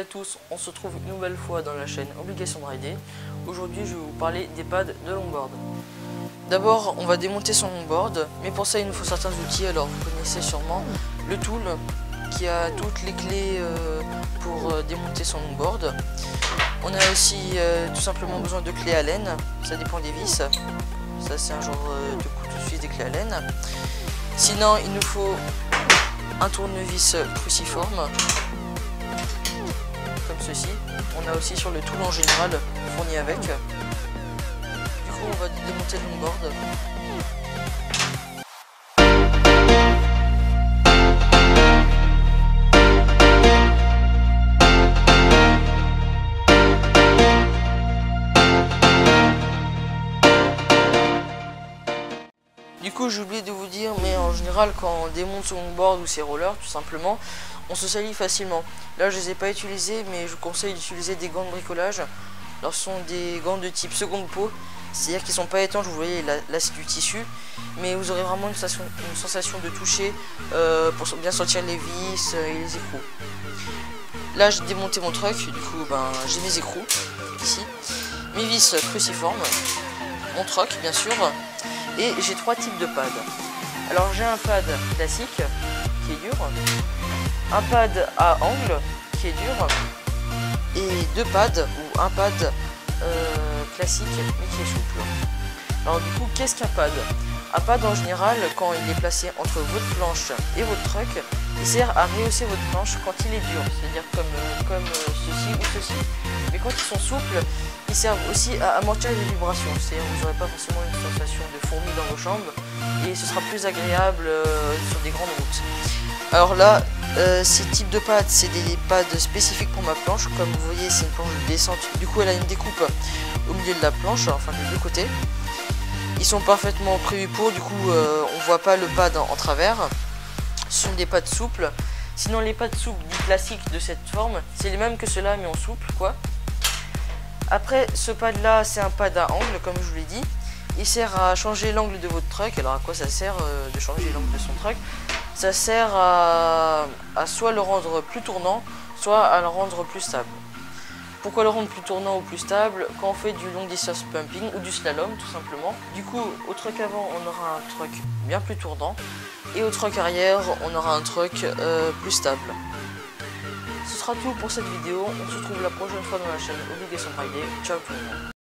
à tous, on se retrouve une nouvelle fois dans la chaîne Obligation de Rider. Aujourd'hui je vais vous parler des pads de longboard. D'abord on va démonter son longboard, mais pour ça il nous faut certains outils. Alors vous connaissez sûrement le tool qui a toutes les clés pour démonter son longboard. On a aussi tout simplement besoin de clés à laine, ça dépend des vis. Ça c'est un genre de couteau suisse des clés à laine. Sinon il nous faut un tournevis cruciforme comme ceci. On a aussi sur le tool en général fourni avec. Du coup on va démonter le longboard. Du coup j'ai oublié de vous dire, mais en général quand on démonte son longboard ou ses rollers tout simplement, on se salit facilement. Là je les ai pas utilisés, mais je vous conseille d'utiliser des gants de bricolage. Alors ce sont des gants de type seconde peau, c'est-à-dire qu'ils sont pas étanches, vous voyez là c'est du tissu, mais vous aurez vraiment une sensation de toucher pour bien sentir les vis et les écrous. Là j'ai démonté mon truck, du coup j'ai mes écrous ici, mes vis cruciformes, mon truck bien sûr. Et j'ai trois types de pads. Alors j'ai un pad classique qui est dur, un pad à angle qui est dur et deux pads ou un pad classique mais qui est souple. Alors du coup qu'est-ce qu'un pad? Un pad en général quand il est placé entre votre planche et votre truck, il sert à rehausser votre planche quand il est dur, c'est-à-dire comme ceci ou ceci. Mais quand ils sont souples, ils servent aussi à amortir les vibrations, c'est-à-dire que vous n'aurez pas forcément une sensation de fourmi dans vos jambes et ce sera plus agréable sur des grandes routes. Alors là, ces types de pads, c'est des pads spécifiques pour ma planche. Comme vous voyez, c'est une planche de descente, du coup elle a une découpe au milieu de la planche, enfin des deux côtés. Ils sont parfaitement prévus pour, du coup on voit pas le pad en travers. Ce sont des pads souples. Sinon les pads souples dits classiques de cette forme, c'est les mêmes que ceux-là mais en souple quoi. Après ce pad là c'est un pad à angle comme je vous l'ai dit. Il sert à changer l'angle de votre truck. Alors à quoi ça sert de changer l'angle de son truck? Ça sert à soit le rendre plus tournant, soit à le rendre plus stable. Pourquoi le rendre plus tournant ou plus stable? Quand on fait du long distance pumping ou du slalom tout simplement. Du coup au truck avant on aura un truck bien plus tournant et au truck arrière on aura un truck plus stable. Ce sera tout pour cette vidéo, on se retrouve la prochaine fois dans la chaîne Obligation de Rider. Ciao tout le monde.